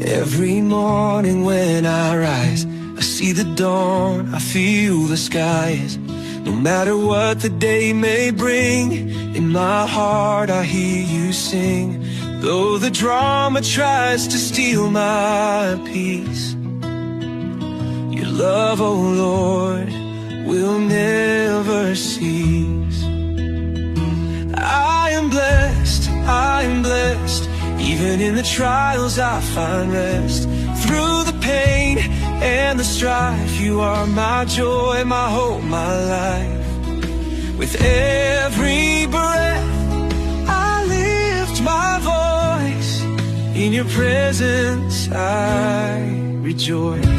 Every morning when I rise, I see the dawn, I feel the skies. No matter what the day may bring, in my heart I hear you sing. Though the drama tries to steal my peace, your love, oh Lord, will never cease. I am blessed, I am blessed. Even in the trials I find rest. Through the pain and the strife, you are my joy, my hope, my life. With every breath I lift my voice. In your presence I rejoice.